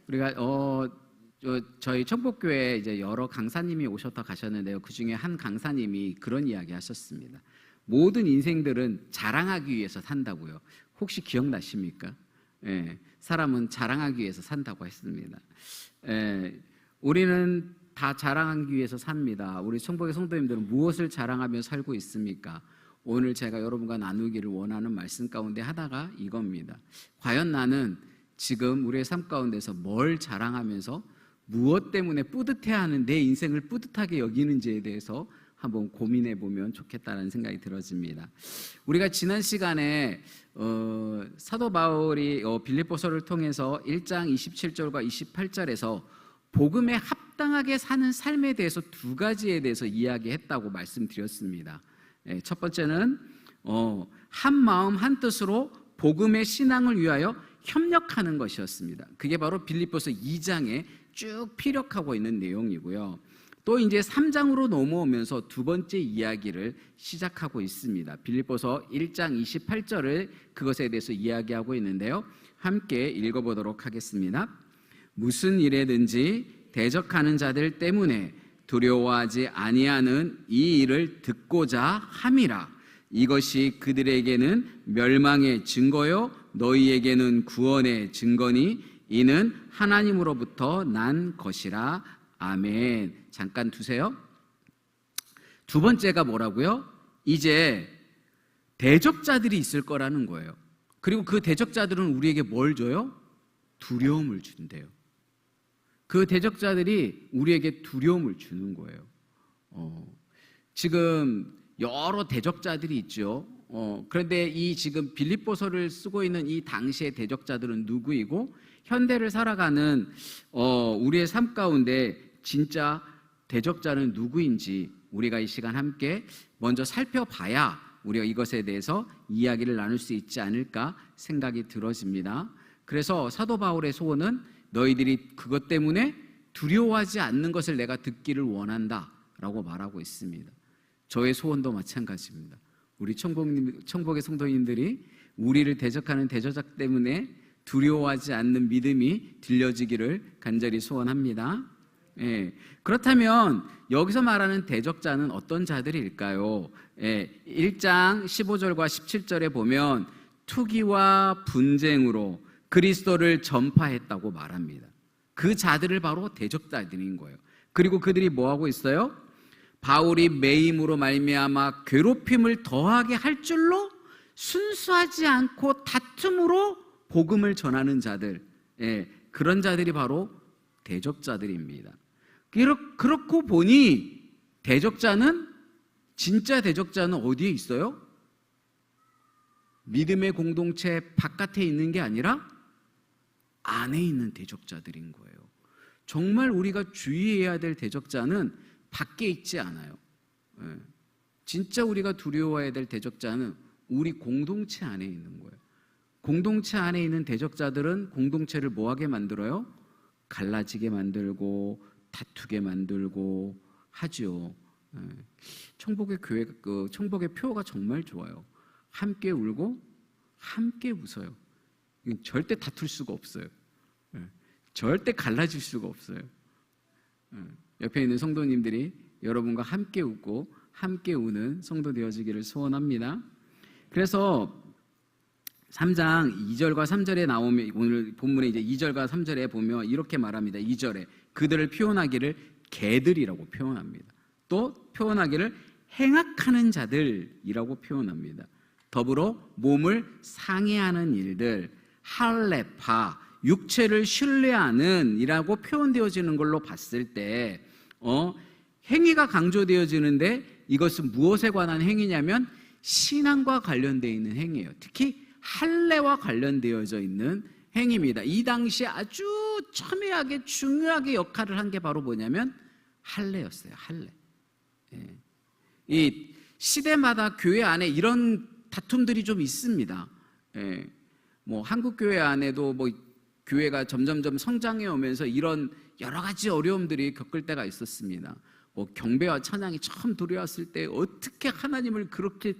우리가 저희 청복교회에 이제 여러 강사님이 오셨다 가셨는데요. 그 중에 한 강사님이 그런 이야기 하셨습니다. 모든 인생들은 자랑하기 위해서 산다고요. 혹시 기억나십니까? 예, 사람은 자랑하기 위해서 산다고 했습니다. 우리는 다 자랑하기 위해서 삽니다. 우리 청복의 성도님들은 무엇을 자랑하며 살고 있습니까? 오늘 제가 여러분과 나누기를 원하는 말씀 가운데 하나가 이겁니다. 과연 나는 지금 우리의 삶 가운데서 뭘 자랑하면서 무엇 때문에 뿌듯해하는 내 인생을 뿌듯하게 여기는지에 대해서 한번 고민해 보면 좋겠다는 생각이 들어집니다. 우리가 지난 시간에 사도 바울이 빌립보서를 통해서 1장 27절과 28절에서 복음에 합당하게 사는 삶에 대해서 두 가지에 대해서 이야기했다고 말씀드렸습니다. 첫 번째는 한 마음 한 뜻으로 복음의 신앙을 위하여 협력하는 것이었습니다. 그게 바로 빌립보서 2장에 쭉 피력하고 있는 내용이고요. 또 이제 3장으로 넘어오면서 두 번째 이야기를 시작하고 있습니다. 빌립보서 1장 28절을 그것에 대해서 이야기하고 있는데요. 함께 읽어보도록 하겠습니다. 무슨 일에든지 대적하는 자들 때문에 두려워하지 아니하는 이 일을 듣고자 함이라. 이것이 그들에게는 멸망의 증거요 너희에게는 구원의 증거니 이는 하나님으로부터 난 것이라. 아멘. 잠깐 두세요. 두 번째가 뭐라고요? 이제 대적자들이 있을 거라는 거예요. 그리고 그 대적자들은 우리에게 뭘 줘요? 두려움을 준대요. 그 대적자들이 우리에게 두려움을 주는 거예요. 지금 여러 대적자들이 있죠. 그런데 이 지금 빌립보서를 쓰고 있는 이 당시의 대적자들은 누구이고 현대를 살아가는 우리의 삶 가운데 진짜 대적자는 누구인지 우리가 이 시간 함께 먼저 살펴봐야 우리가 이것에 대해서 이야기를 나눌 수 있지 않을까 생각이 들어집니다. 그래서 사도 바울의 소원은 너희들이 그것 때문에 두려워하지 않는 것을 내가 듣기를 원한다 라고 말하고 있습니다. 저의 소원도 마찬가지입니다. 우리 청복의 성도님들이 우리를 대적하는 대적자 때문에 두려워하지 않는 믿음이 들려지기를 간절히 소원합니다. 그렇다면 여기서 말하는 대적자는 어떤 자들일까요? 1장 15절과 17절에 보면 투기와 분쟁으로 그리스도를 전파했다고 말합니다. 그 자들을 바로 대적자들인 거예요. 그리고 그들이 뭐하고 있어요? 바울이 매임으로 말미암아 괴롭힘을 더하게 할 줄로 순수하지 않고 다툼으로 복음을 전하는 자들, 그런 자들이 바로 대적자들입니다. 그렇고 보니 진짜 대적자는 어디에 있어요? 믿음의 공동체 바깥에 있는 게 아니라 안에 있는 대적자들인 거예요. 정말 우리가 주의해야 될 대적자는 밖에 있지 않아요. 진짜 우리가 두려워해야 될 대적자는 우리 공동체 안에 있는 거예요. 공동체 안에 있는 대적자들은 공동체를 뭐하게 만들어요? 갈라지게 만들고 다투게 만들고 하죠. 청복의 청복의 표어가 정말 좋아요. 함께 울고 함께 웃어요. 절대 다툴 수가 없어요. 절대 갈라질 수가 없어요. 옆에 있는 성도님들이 여러분과 함께 웃고 함께 우는 성도 되어지기를 소원합니다. 그래서 3장 2절과 3절에 나오면 오늘 본문에 이제 2절과 3절에 보면 이렇게 말합니다. 2절에 그들을 표현하기를 개들이라고 표현합니다. 또 표현하기를 행악하는 자들이라고 표현합니다. 더불어 몸을 상해하는 일들, 할레파, 육체를 신뢰하는 이라고 표현되어지는 걸로 봤을 때 행위가 강조되어지는데 이것은 무엇에 관한 행위냐면 신앙과 관련되어 있는 행위예요. 특히 할례와 관련되어져 있는 행위입니다. 이 당시에 아주 첨예하게 중요하게 역할을 한 게 바로 뭐냐면 할례였어요. 할례. 이 시대마다 교회 안에 이런 다툼들이 좀 있습니다. 뭐 한국 교회 안에도 뭐 교회가 점점점 성장해 오면서 이런 여러 가지 어려움들이 겪을 때가 있었습니다. 뭐 경배와 찬양이 처음 들어왔을 때 어떻게 하나님을 그렇게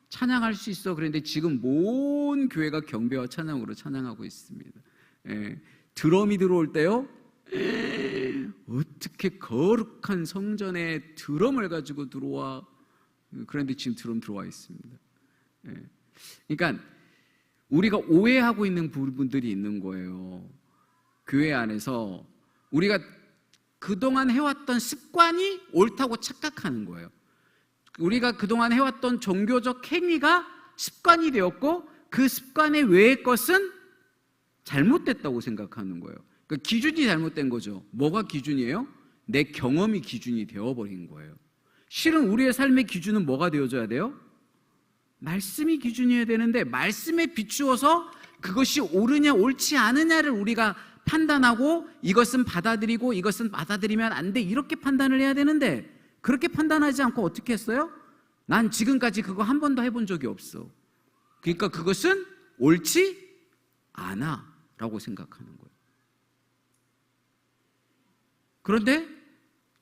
찬양할 수 있어? 그런데 지금 모든 교회가 경배와 찬양으로 찬양하고 있습니다. 드럼이 들어올 때요, 어떻게 거룩한 성전에 드럼을 가지고 들어와. 그런데 지금 드럼 들어와 있습니다. 그러니까 우리가 오해하고 있는 부분들이 있는 거예요. 교회 안에서 우리가 그동안 해왔던 습관이 옳다고 착각하는 거예요. 우리가 그동안 해왔던 종교적 행위가 습관이 되었고 그 습관의 외의 것은 잘못됐다고 생각하는 거예요. 그러니까 기준이 잘못된 거죠. 뭐가 기준이에요? 내 경험이 기준이 되어버린 거예요. 실은 우리의 삶의 기준은 뭐가 되어줘야 돼요? 말씀이 기준이어야 되는데 말씀에 비추어서 그것이 옳으냐 옳지 않으냐를 우리가 판단하고 이것은 받아들이고 이것은 받아들이면 안 돼, 이렇게 판단을 해야 되는데 그렇게 판단하지 않고 어떻게 했어요? 난 지금까지 그거 한 번도 해본 적이 없어. 그러니까 그것은 옳지 않아 라고 생각하는 거예요. 그런데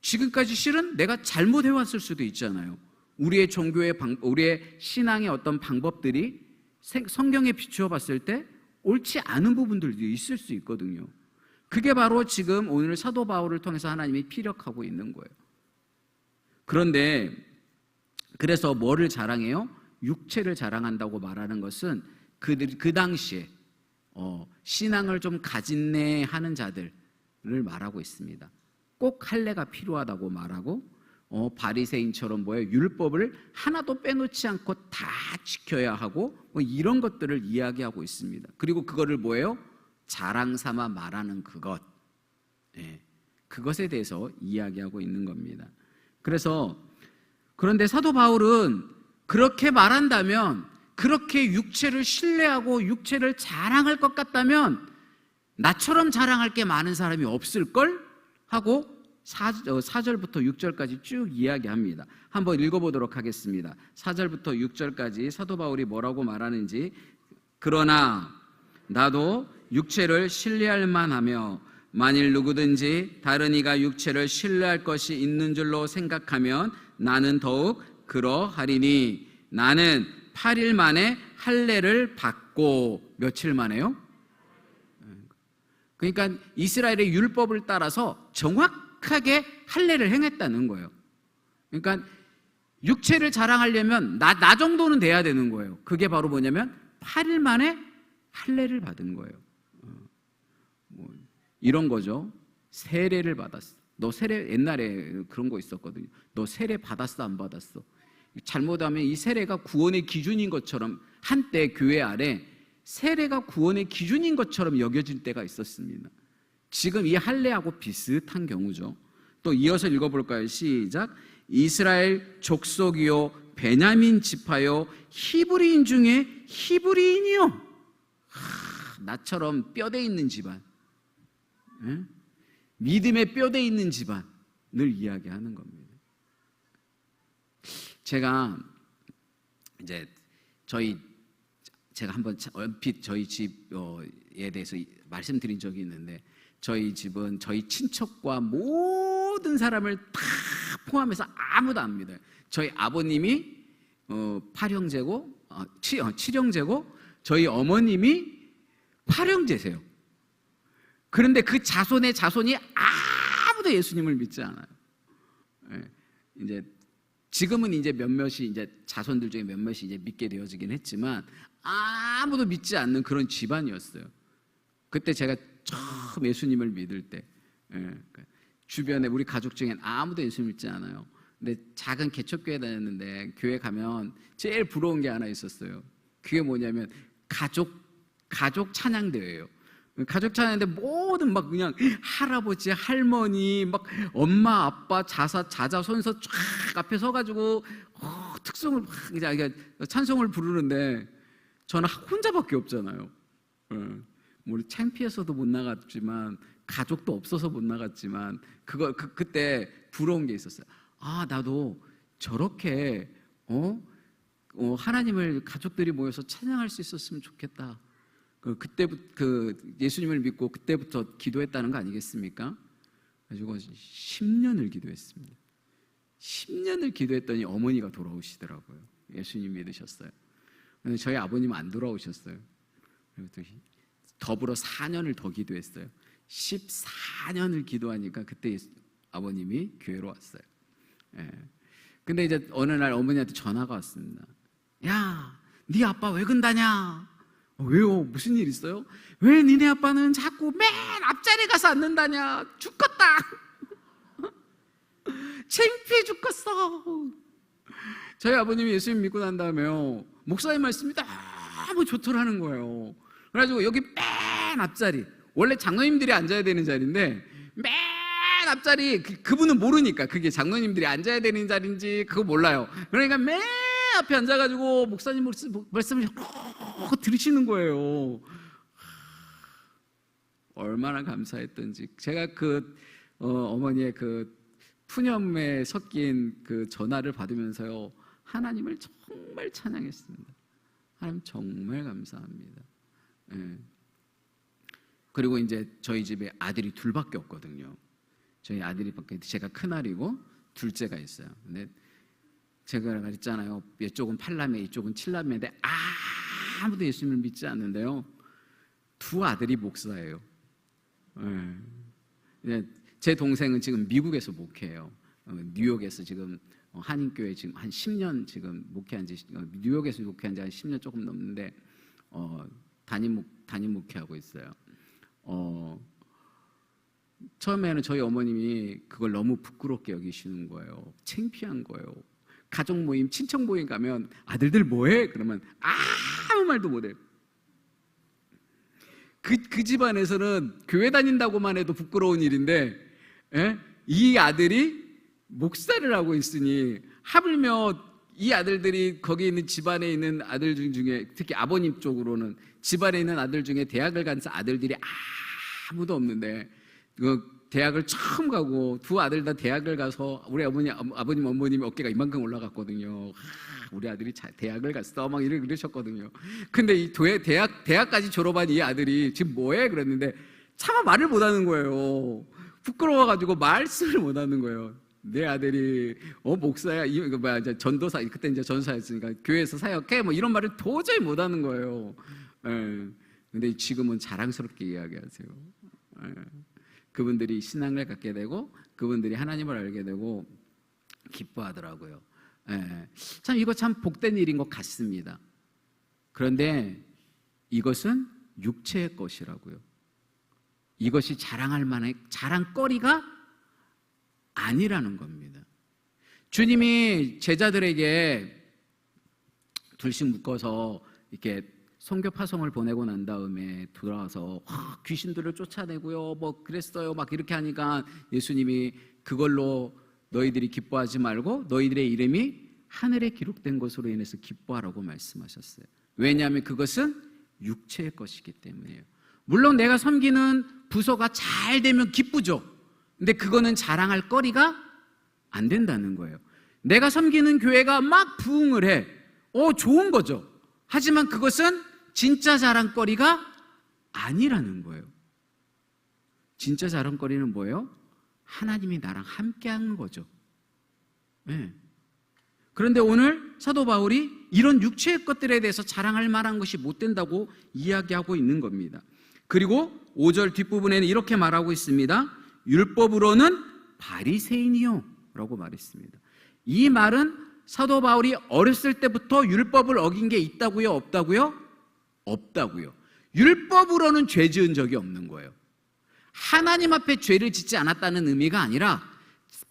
지금까지 실은 내가 잘못해왔을 수도 있잖아요. 우리의 종교의 우리의 신앙의 어떤 방법들이 성경에 비추어 봤을 때 옳지 않은 부분들도 있을 수 있거든요. 그게 바로 지금 오늘 사도 바울을 통해서 하나님이 피력하고 있는 거예요. 그런데 그래서 뭐를 자랑해요? 육체를 자랑한다고 말하는 것은 그 당시에 신앙을 좀 가진네 하는 자들을 말하고 있습니다. 꼭 할례가 필요하다고 말하고 바리새인처럼 율법을 하나도 빼놓지 않고 다 지켜야 하고 이런 것들을 이야기하고 있습니다. 그리고 그거를 자랑 삼아 말하는 그것, 그것에 대해서 이야기하고 있는 겁니다. 그런데 사도 바울은 그렇게 말한다면, 그렇게 육체를 신뢰하고 육체를 자랑할 것 같다면 나처럼 자랑할 게 많은 사람이 없을걸? 하고 4절부터 6절까지 쭉 이야기합니다. 한번 읽어보도록 하겠습니다. 4절부터 6절까지 사도 바울이 뭐라고 말하는지. 그러나 나도 육체를 신뢰할 만하며 만일 누구든지 다른 이가 육체를 신뢰할 것이 있는 줄로 생각하면 나는 더욱 그러하리니 나는 8일 만에 할례를 받고. 며칠 만에요? 그러니까 이스라엘의 율법을 따라서 정확하게 할례를 행했다는 거예요. 그러니까 육체를 자랑하려면 나 정도는 돼야 되는 거예요. 그게 바로 뭐냐면 8일 만에 할례를 받은 거예요. 이런 거죠. 세례를 받았어. 너 세례, 옛날에 그런 거 있었거든요. 너 세례 받았어 안 받았어? 잘못하면 이 세례가 구원의 기준인 것처럼, 한때 교회 안에 세례가 구원의 기준인 것처럼 여겨질 때가 있었습니다. 지금 이 할례하고 비슷한 경우죠. 또 이어서 읽어볼까요? 시작. 이스라엘 족속이요 베냐민 지파요 히브리인 중에 히브리인이요. 나처럼 뼈대 있는 집안, 믿음의 뼈대 있는 집안을 이야기하는 겁니다. 제가 한번 얼핏 저희 집에 대해서 말씀드린 적이 있는데, 저희 집은 저희 친척과 모든 사람을 다 포함해서 아무도 안 믿어요. 저희 아버님이 8형제고 7형제고 저희 어머님이 8형제세요. 그런데 그 자손이 아무도 예수님을 믿지 않아요. 지금은 몇몇이 자손들 중에 몇몇이 믿게 되어지긴 했지만 아무도 믿지 않는 그런 집안이었어요. 그때 제가 처음 예수님을 믿을 때, 주변에 우리 가족 중엔 아무도 예수 믿지 않아요. 근데 작은 개척교회 다녔는데 교회 가면 제일 부러운 게 하나 있었어요. 그게 뭐냐면 가족 찬양대회예요. 가족 찬양대 모든 그냥 할아버지, 할머니, 엄마, 아빠, 자자, 손서 쫙 앞에 서가지고 특성을 찬송을 부르는데 저는 혼자밖에 없잖아요. 창피해서도 못 나갔지만 가족도 없어서 못 나갔지만 그때 부러운 게 있었어요. 나도 저렇게 하나님을 가족들이 모여서 찬양할 수 있었으면 좋겠다. 그때부터 예수님을 믿고 그때부터 기도했다는 거 아니겠습니까? 가지고 10년을 기도했습니다. 10년을 기도했더니 어머니가 돌아오시더라고요. 예수님 믿으셨어요. 근데 저희 아버님은 안 돌아오셨어요. 더불어 4년을 더 기도했어요. 14년을 기도하니까 그때 아버님이 교회로 왔어요. 예. 근데 이제 어느 날 어머니한테 전화가 왔습니다. 야, 네 아빠 왜 근다냐? 왜요? 무슨 일 있어요? 왜 니네 아빠는 자꾸 맨 앞자리에 가서 앉는다냐? 죽겠다. 창피해 죽겠어. 저희 아버님이 예수님 믿고 난 다음에요, 목사님 말씀이 너무 좋더라는 거예요. 그래가지고 여기 맨 앞자리, 원래 장로님들이 앉아야 되는 자리인데 맨 앞자리, 그분은 모르니까 그게 장로님들이 앉아야 되는 자리인지 그거 몰라요. 그러니까 맨 앞에 앉아가지고 목사님 말씀을 들으시는 거예요. 얼마나 감사했던지. 제가 어머니의 그 푸념에 섞인 그 전화를 받으면서요, 하나님을 정말 찬양했습니다. 하나님 정말 감사합니다. 예. 그리고 이제 저희 집에 아들이 둘밖에 없거든요. 저희 아들이밖에, 제가 큰아들이고 둘째가 있어요. 근데 제가 그랬잖아요, 이쪽은 8남매 이쪽은 7남매인데 아무도 예수님을 믿지 않는데요, 두 아들이 목사예요. 예. 제 동생은 지금 미국에서 목회해요. 뉴욕에서 지금 한인교회 지금 한 10년 지금 목회한 지, 뉴욕에서 목회한 지 한 10년 조금 넘는데 담임 목회하고 있어요. 처음에는 저희 어머님이 그걸 너무 부끄럽게 여기시는 거예요. 창피한 거예요. 가족 모임, 친척 모임 가면 아들들 뭐해? 그러면 아무 말도 못해요. 그 집안에서는 교회 다닌다고만 해도 부끄러운 일인데, 예? 이 아들이 목사를 하고 있으니, 하물며 이 아들들이 거기 있는 집안에 있는 아들 중에, 특히 아버님 쪽으로는 집안에 있는 아들 중에 대학을 간 아들들이 아무도 없는데, 대학을 처음 가고 두 아들 다 대학을 가서 우리 아버님 어머님 어깨가 이만큼 올라갔거든요. 우리 아들이 대학을 갔어 막 이러셨거든요. 근데 이 대학까지 졸업한 이 아들이 지금 뭐해? 그랬는데 차마 말을 못하는 거예요. 부끄러워가지고 말씀을 못하는 거예요. 내 아들이 목사야, 이거 뭐야, 이제 전도사, 그때 이제 전사였으니까 교회에서 사역해, 뭐 이런 말을 도저히 못하는 거예요. 예. 근데 지금은 자랑스럽게 이야기하세요. 예. 그분들이 신앙을 갖게 되고 그분들이 하나님을 알게 되고 기뻐하더라고요. 예. 참 이거 참 복된 일인 것 같습니다. 그런데 이것은 육체의 것이라고요. 이것이 자랑할 만한 자랑거리가 아니라는 겁니다. 주님이 제자들에게 둘씩 묶어서 이렇게 선교 파송을 보내고 난 다음에 돌아와서 귀신들을 쫓아내고요, 뭐 그랬어요, 막 이렇게 하니까 예수님이 그걸로 너희들이 기뻐하지 말고 너희들의 이름이 하늘에 기록된 것으로 인해서 기뻐하라고 말씀하셨어요. 왜냐하면 그것은 육체의 것이기 때문이에요. 물론 내가 섬기는 부서가 잘 되면 기쁘죠. 근데 그거는 자랑할 거리가 안 된다는 거예요. 내가 섬기는 교회가 막 부흥을 해. 좋은 거죠. 하지만 그것은 진짜 자랑거리가 아니라는 거예요. 진짜 자랑거리는 뭐예요? 하나님이 나랑 함께하는 거죠. 네. 그런데 오늘 사도 바울이 이런 육체의 것들에 대해서 자랑할 만한 것이 못 된다고 이야기하고 있는 겁니다. 그리고 5절 뒷부분에는 이렇게 말하고 있습니다. 율법으로는 바리새인이요 라고 말했습니다. 이 말은 사도 바울이 어렸을 때부터 율법을 어긴 게 있다고요? 없다고요? 없다고요. 율법으로는 죄 지은 적이 없는 거예요. 하나님 앞에 죄를 짓지 않았다는 의미가 아니라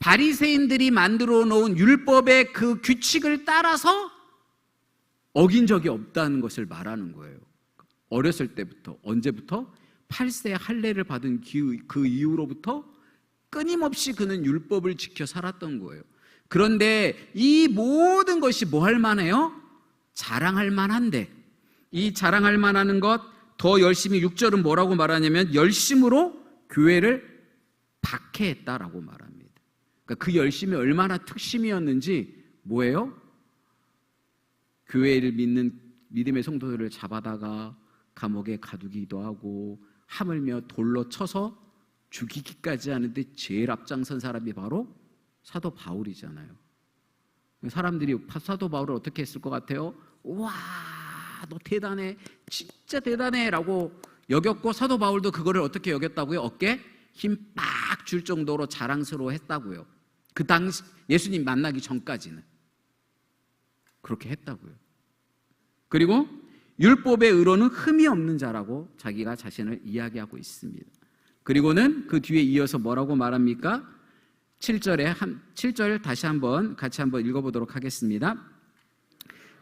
바리새인들이 만들어 놓은 율법의 그 규칙을 따라서 어긴 적이 없다는 것을 말하는 거예요. 어렸을 때부터, 언제부터? 8세 할례를 받은 그 이후로부터 끊임없이 그는 율법을 지켜 살았던 거예요. 그런데 이 모든 것이 뭐 할 만해요? 자랑할 만한데, 이 자랑할 만한 것 더 열심히 6절은 뭐라고 말하냐면 열심으로 교회를 박해했다라고 말합니다. 그러니까 그 열심이 얼마나 특심이었는지 뭐예요? 교회를 믿는 믿음의 성도들을 잡아다가 감옥에 가두기도 하고 하물며 돌로 쳐서 죽이기까지 하는데 제일 앞장선 사람이 바로 사도 바울이잖아요. 사람들이 사도 바울을 어떻게 했을 것 같아요? 와, 너 대단해, 진짜 대단해 라고 여겼고 사도 바울도 그거를 어떻게 여겼다고요? 어깨 힘 빡 줄 정도로 자랑스러워했다고요. 그 당시 예수님 만나기 전까지는 그렇게 했다고요. 그리고 율법의 의로는 흠이 없는 자라고 자기가 자신을 이야기하고 있습니다. 그리고는 그 뒤에 이어서 뭐라고 말합니까? 7절 다시 한번 같이 한번 읽어보도록 하겠습니다.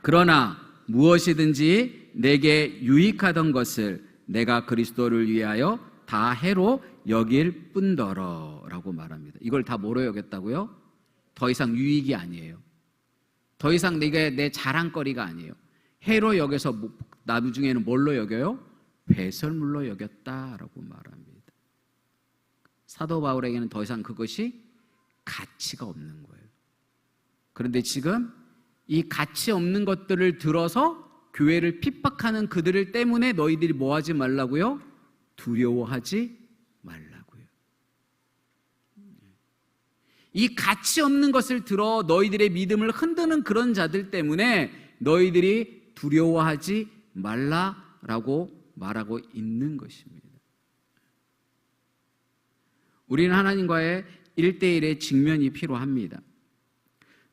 그러나 무엇이든지 내게 유익하던 것을 내가 그리스도를 위하여 다 해로 여길 뿐더러 라고 말합니다. 이걸 다 뭐로 여겼다고요? 더 이상 유익이 아니에요. 더 이상 내 자랑거리가 아니에요. 해로 여겨서 나중에는 뭘로 여겨요? 배설물로 여겼다라고 말합니다. 사도 바울에게는 더 이상 그것이 가치가 없는 거예요. 그런데 지금 이 가치 없는 것들을 들어서 교회를 핍박하는 그들을 때문에 너희들이 뭐 하지 말라고요? 두려워하지 말라고요. 이 가치 없는 것을 들어 너희들의 믿음을 흔드는 그런 자들 때문에 너희들이 두려워하지 말라라고 말하고 있는 것입니다. 우리는 하나님과의 1대1의 직면이 필요합니다.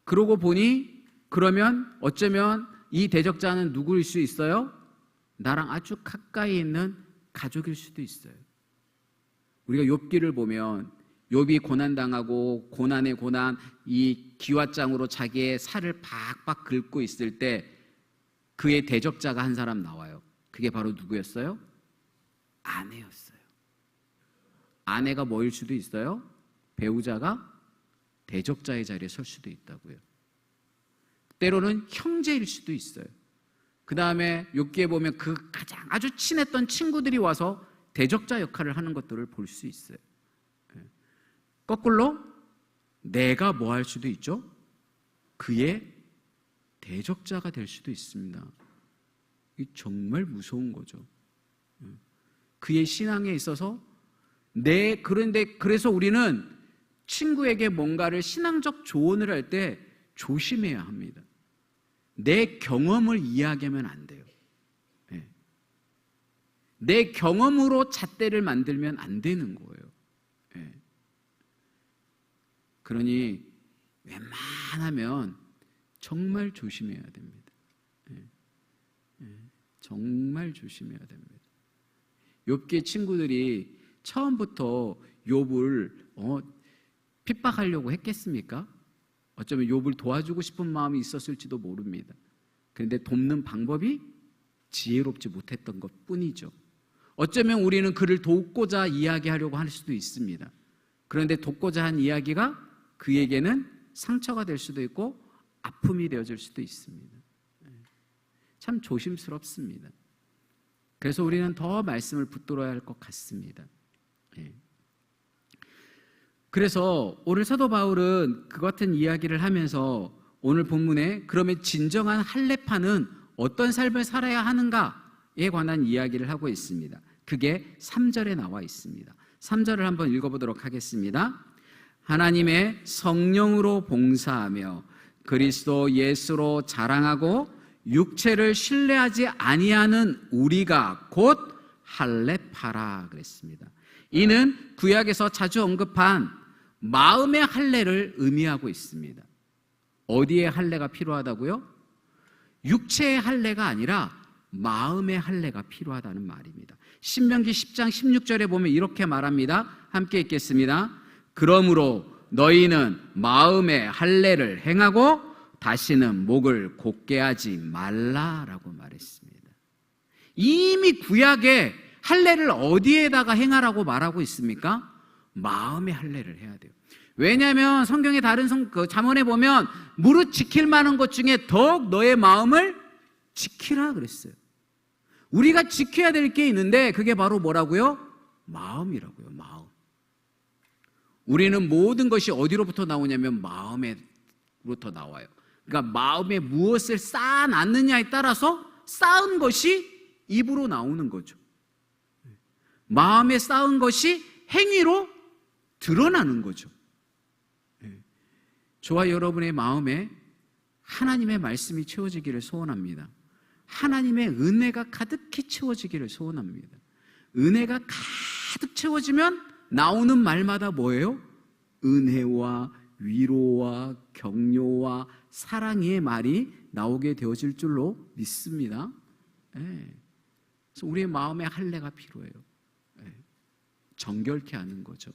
그러고 보니 그러면 어쩌면 이 대적자는 누구일 수 있어요? 나랑 아주 가까이 있는 가족일 수도 있어요. 우리가 욥기를 보면 욥이 고난당하고 고난의 고난, 이 기왓장으로 자기의 살을 박박 긁고 있을 때 그의 대적자가 한 사람 나와요. 그게 바로 누구였어요? 아내였어요. 아내가 뭐일 수도 있어요? 배우자가 대적자의 자리에 설 수도 있다고요. 때로는 형제일 수도 있어요. 그 다음에 욥기에 보면 그 가장 아주 친했던 친구들이 와서 대적자 역할을 하는 것들을 볼 수 있어요. 거꾸로 내가 뭐 할 수도 있죠? 그의 대적자가 될 수도 있습니다. 이게 정말 무서운 거죠. 그의 신앙에 있어서 그런데 그래서 우리는 친구에게 뭔가를 신앙적 조언을 할 때 조심해야 합니다. 내 경험을 이야기하면 안 돼요. 내 경험으로 잣대를 만들면 안 되는 거예요. 그러니 웬만하면 정말 조심해야 됩니다. 정말 조심해야 됩니다. 욥기의 친구들이 처음부터 욥을 핍박하려고 했겠습니까? 어쩌면 욥을 도와주고 싶은 마음이 있었을지도 모릅니다. 그런데 돕는 방법이 지혜롭지 못했던 것뿐이죠. 어쩌면 우리는 그를 돕고자 이야기하려고 할 수도 있습니다. 그런데 돕고자 한 이야기가 그에게는 상처가 될 수도 있고 아픔이 되어질 수도 있습니다. 참 조심스럽습니다. 그래서 우리는 더 말씀을 붙들어야 할 것 같습니다. 그래서 오늘 사도 바울은 그 같은 이야기를 하면서 오늘 본문에 그러면 진정한 할례파는 어떤 삶을 살아야 하는가에 관한 이야기를 하고 있습니다. 그게 3절에 나와 있습니다. 3절을 한번 읽어보도록 하겠습니다. 하나님의 성령으로 봉사하며 그리스도 예수로 자랑하고 육체를 신뢰하지 아니하는 우리가 곧 할례파라 그랬습니다. 이는 구약에서 자주 언급한 마음의 할례를 의미하고 있습니다. 어디에 할례가 필요하다고요? 육체의 할례가 아니라 마음의 할례가 필요하다는 말입니다. 신명기 10장 16절에 보면 이렇게 말합니다. 함께 읽겠습니다. 그러므로 너희는 마음의 할례를 행하고 다시는 목을 곧게 하지 말라라고 말했습니다. 이미 구약에 할례를 어디에다가 행하라고 말하고 있습니까? 마음의 할례를 해야 돼요. 왜냐하면 성경의 다른 잠언에 보면 무릇 지킬 만한 것 중에 더욱 너의 마음을 지키라 그랬어요. 우리가 지켜야 될 게 있는데 그게 바로 뭐라고요? 마음이라고요. 마음. 우리는 모든 것이 어디로부터 나오냐면 마음에로부터 나와요. 그러니까 마음에 무엇을 쌓아놨느냐에 따라서 쌓은 것이 입으로 나오는 거죠. 마음에 쌓은 것이 행위로 드러나는 거죠. 저와 여러분의 마음에 하나님의 말씀이 채워지기를 소원합니다. 하나님의 은혜가 가득히 채워지기를 소원합니다. 은혜가 가득 채워지면 나오는 말마다 뭐예요? 은혜와 위로와 격려와 사랑의 말이 나오게 되어질 줄로 믿습니다. 예. 그래서 우리의 마음에 할례가 필요해요. 예. 정결케 하는 거죠.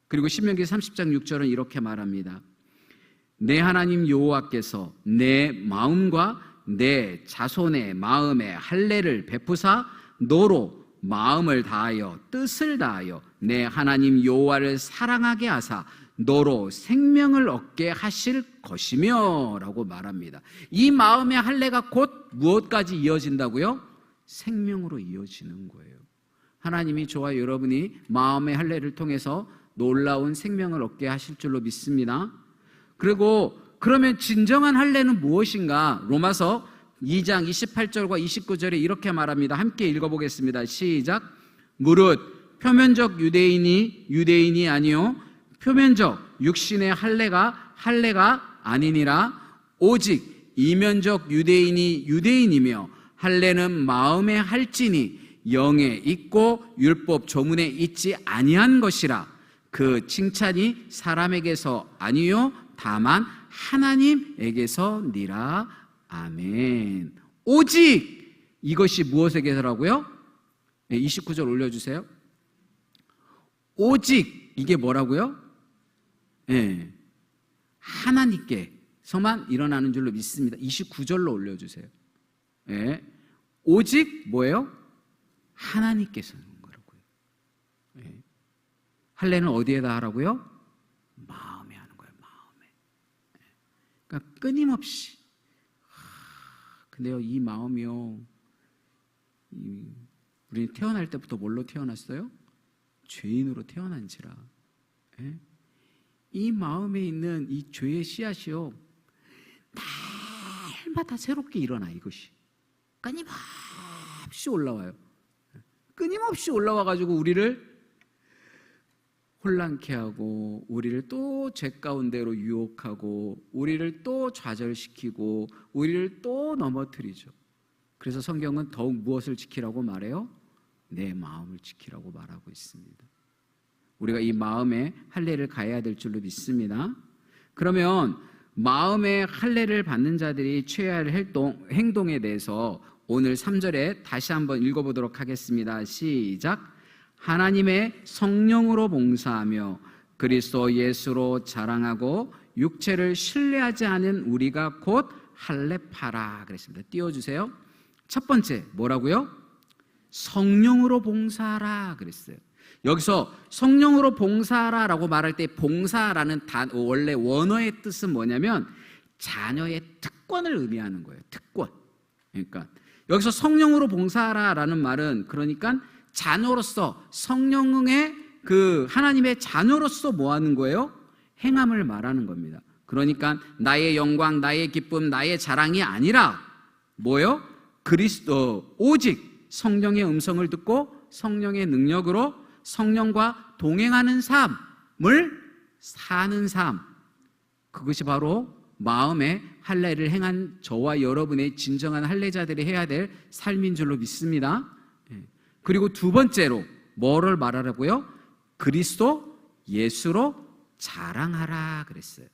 그리고 신명기 30장 6절은 이렇게 말합니다. 내 하나님 여호와께서 내 마음과 내 자손의 마음에 할례를 베푸사 너로 마음을 다하여 뜻을 다하여 내 하나님 여호와를 사랑하게 하사 너로 생명을 얻게 하실 것이며 라고 말합니다. 이 마음의 할례가 곧 무엇까지 이어진다고요? 생명으로 이어지는 거예요. 하나님이 저와 여러분이 마음의 할례를 통해서 놀라운 생명을 얻게 하실 줄로 믿습니다. 그리고 그러면 진정한 할례는 무엇인가? 로마서 2장 28절과 29절에 이렇게 말합니다. 함께 읽어보겠습니다. 시작. 무릇 표면적 유대인이 아니요 표면적 육신의 할례가 아니니라. 오직 이면적 유대인이 유대인이며 할례는 마음에 할지니 영에 있고 율법 조문에 있지 아니한 것이라. 그 칭찬이 사람에게서 아니요 다만 하나님에게서니라. 아멘. 오직 이것이 무엇에게서라고요? 29절 올려주세요. 오직 이게 뭐라고요? 네. 하나님께서만 일어나는 줄로 믿습니다. 29절로 올려주세요. 네. 오직 뭐예요? 하나님께서 하는 거라고요. 네. 할례는 어디에다 하라고요? 마음에 하는 거예요. 마음에. 네. 그러니까 끊임없이. 근데요, 이 마음이요, 우리는 태어날 때부터 뭘로 태어났어요? 죄인으로 태어난지라. 예? 이 마음에 있는 이 죄의 씨앗이요, 날마다 새롭게 일어나. 이것이 끊임없이 올라와요. 끊임없이 올라와가지고 우리를 혼란케 하고, 우리를 또 죄 가운데로 유혹하고, 우리를 또 좌절시키고, 우리를 또 넘어뜨리죠. 그래서 성경은 더욱 무엇을 지키라고 말해요? 내 마음을 지키라고 말하고 있습니다. 우리가 이 마음에 할례를 가해야 될 줄로 믿습니다. 그러면 마음의 할례를 받는 자들이 취해야 할 행동에 대해서 오늘 3절에 다시 한번 읽어보도록 하겠습니다. 시작. 하나님의 성령으로 봉사하며 그리스도 예수로 자랑하고 육체를 신뢰하지 않은 우리가 곧 할례파라 그랬습니다. 띄워주세요. 첫 번째 뭐라고요? 성령으로 봉사하라 그랬어요. 여기서 성령으로 봉사하라라고 말할 때 봉사라는 원래 원어의 뜻은 뭐냐면 자녀의 특권을 의미하는 거예요. 특권. 그러니까 여기서 성령으로 봉사하라라는 말은 그러니까 자녀로서 성령의 그 하나님의 자녀로서 뭐 하는 거예요? 행함을 말하는 겁니다. 그러니까 나의 영광, 나의 기쁨, 나의 자랑이 아니라 뭐요? 그리스도 오직 성령의 음성을 듣고 성령의 능력으로 성령과 동행하는 삶을 사는 삶. 그것이 바로 마음의 할례를 행한 저와 여러분의 진정한 할례자들이 해야 될 삶인 줄로 믿습니다. 그리고 두 번째로 뭐를 말하라고요? 그리스도 예수로 자랑하라 그랬어요.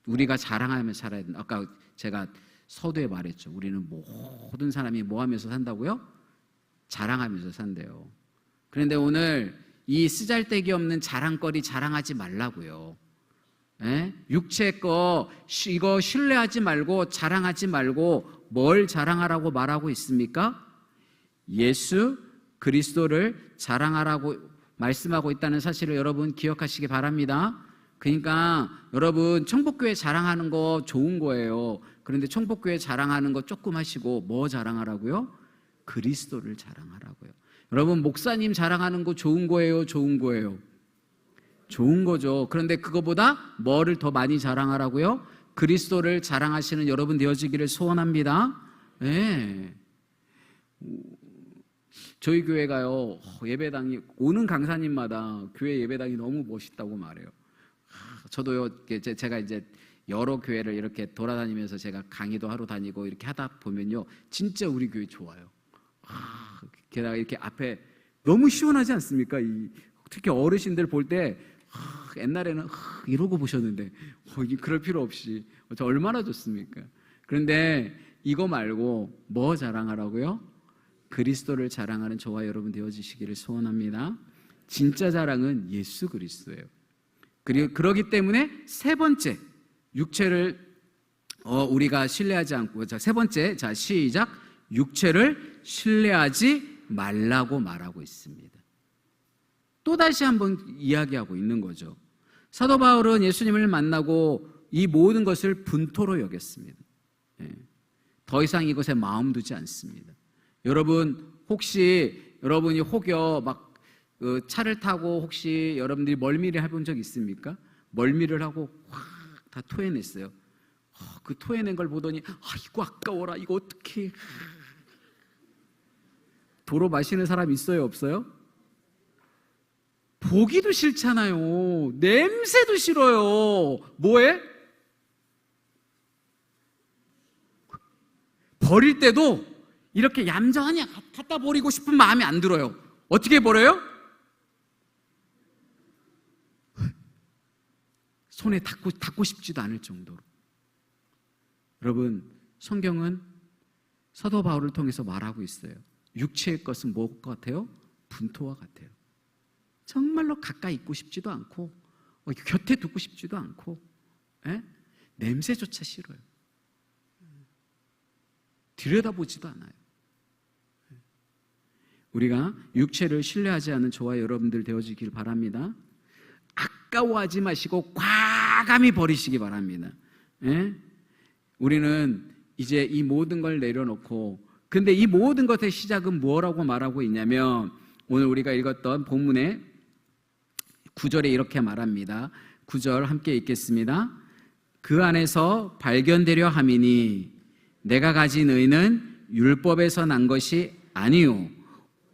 우리가 자랑하며 살아야 된다. 아까 제가 서두에 말했죠. 우리는 모든 사람이 뭐 하면서 산다고요? 자랑하면서 산대요. 그런데 오늘 이 쓰잘데기 없는 자랑거리 자랑하지 말라고요. 육체 거 이거 신뢰하지 말고 자랑하지 말고 뭘 자랑하라고 말하고 있습니까? 예수 그리스도를 자랑하라고 말씀하고 있다는 사실을 여러분 기억하시기 바랍니다. 그러니까 여러분 청복교회 자랑하는 거 좋은 거예요. 그런데 청복교회 자랑하는 거 조금 하시고 뭐 자랑하라고요? 그리스도를 자랑하라고요. 여러분 목사님 자랑하는 거 좋은 거예요? 좋은 거예요? 좋은 거죠. 그런데 그거보다 뭐를 더 많이 자랑하라고요? 그리스도를 자랑하시는 여러분 되어지기를 소원합니다. 네. 저희 교회가요, 예배당이 오는 강사님마다 교회 예배당이 너무 멋있다고 말해요. 저도요, 제가 이제 여러 교회를 이렇게 돌아다니면서 제가 강의도 하러 다니고 이렇게 하다 보면요, 진짜 우리 교회 좋아요. 게다가 이렇게 앞에 너무 시원하지 않습니까? 특히 어르신들 볼 때 옛날에는 이러고 보셨는데 그럴 필요 없이 저 얼마나 좋습니까? 그런데 이거 말고 뭐 자랑하라고요? 그리스도를 자랑하는 저와 여러분 되어주시기를 소원합니다. 진짜 자랑은 예수 그리스도예요. 그리고 그러기 때문에 세 번째, 육체를 우리가 신뢰하지 않고, 자, 세 번째, 자, 시작. 육체를 신뢰하지 말라고 말하고 있습니다. 또다시 한번 이야기하고 있는 거죠. 사도 바울은 예수님을 만나고 이 모든 것을 분토로 여겼습니다. 더 이상 이것에 마음 두지 않습니다. 여러분, 혹시 여러분이 혹여 막 차를 타고 혹시 여러분들이 멀미를 해본 적 있습니까? 멀미를 하고 확 다 토해냈어요. 그 토해낸 걸 보더니 이거 아까워라, 이거 어떡해. 도로 마시는 사람 있어요, 없어요? 보기도 싫잖아요. 냄새도 싫어요. 뭐해? 버릴 때도 이렇게 얌전히 갖다 버리고 싶은 마음이 안 들어요. 어떻게 버려요? 손에 닿고 싶지도 않을 정도로. 여러분, 성경은 사도 바울을 통해서 말하고 있어요. 육체의 것은 뭐 같아요? 분토와 같아요. 정말로 가까이 있고 싶지도 않고 곁에 두고 싶지도 않고 냄새조차 싫어요. 들여다보지도 않아요. 우리가 육체를 신뢰하지 않는 저와 여러분들 되어지길 바랍니다. 아까워하지 마시고 과감히 버리시기 바랍니다. 우리는 이제 이 모든 걸 내려놓고, 근데 이 모든 것의 시작은 뭐라고 말하고 있냐면, 오늘 우리가 읽었던 본문의 9절에 이렇게 말합니다. 9절 함께 읽겠습니다. 그 안에서 발견되려 함이니 내가 가진 의는 율법에서 난 것이 아니요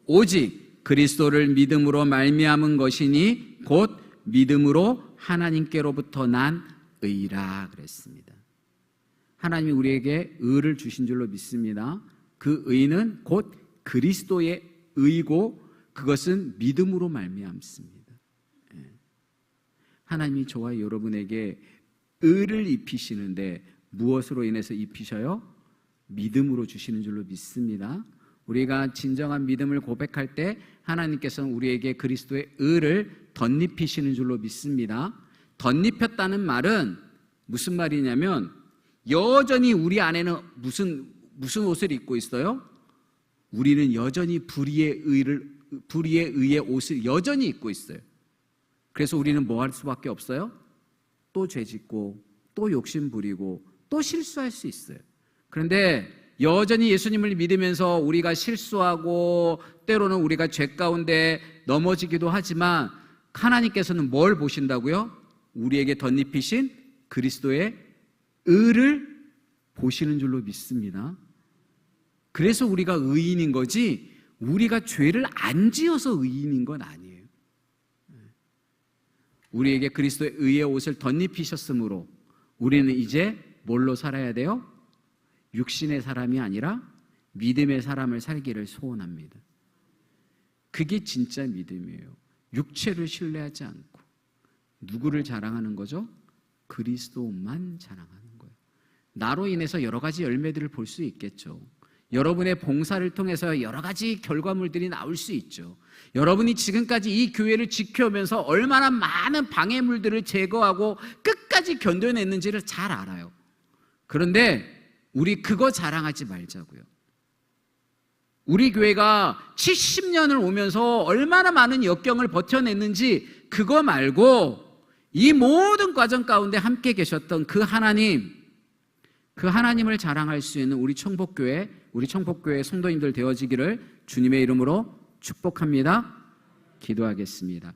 오직 그리스도를 믿음으로 말미암은 것이니 곧 믿음으로 하나님께로부터 난 의라 그랬습니다. 하나님이 우리에게 의를 주신 줄로 믿습니다. 그 의는 곧 그리스도의 의고 그것은 믿음으로 말미암습니다. 하나님이 저와 여러분에게 의를 입히시는데 무엇으로 인해서 입히셔요? 믿음으로 주시는 줄로 믿습니다. 우리가 진정한 믿음을 고백할 때 하나님께서는 우리에게 그리스도의 의를 덧입히시는 줄로 믿습니다. 덧입혔다는 말은 무슨 말이냐면 여전히 우리 안에는 무슨 옷을 입고 있어요? 우리는 여전히 불의의 의의 옷을 여전히 입고 있어요. 그래서 우리는 뭐 할 수밖에 없어요? 또 죄짓고 또 욕심 부리고 또 실수할 수 있어요. 그런데 여전히 예수님을 믿으면서 우리가 실수하고 때로는 우리가 죄 가운데 넘어지기도 하지만 하나님께서는 뭘 보신다고요? 우리에게 덧입히신 그리스도의 의를 보시는 줄로 믿습니다. 그래서 우리가 의인인 거지 우리가 죄를 안 지어서 의인인 건 아니에요. 우리에게 그리스도의 의의 옷을 덧입히셨으므로 우리는 이제 뭘로 살아야 돼요? 육신의 사람이 아니라 믿음의 사람을 살기를 소원합니다. 그게 진짜 믿음이에요. 육체를 신뢰하지 않고 누구를 자랑하는 거죠? 그리스도만 자랑하는 거예요. 나로 인해서 여러 가지 열매들을 볼 수 있겠죠. 여러분의 봉사를 통해서 여러 가지 결과물들이 나올 수 있죠. 여러분이 지금까지 이 교회를 지켜오면서 얼마나 많은 방해물들을 제거하고 끝까지 견뎌냈는지를 잘 알아요. 그런데 우리 그거 자랑하지 말자고요. 우리 교회가 70년을 오면서 얼마나 많은 역경을 버텨냈는지 그거 말고 이 모든 과정 가운데 함께 계셨던 그 하나님을 자랑할 수 있는 우리 청복교회 성도님들 되어지기를 주님의 이름으로 축복합니다. 기도하겠습니다.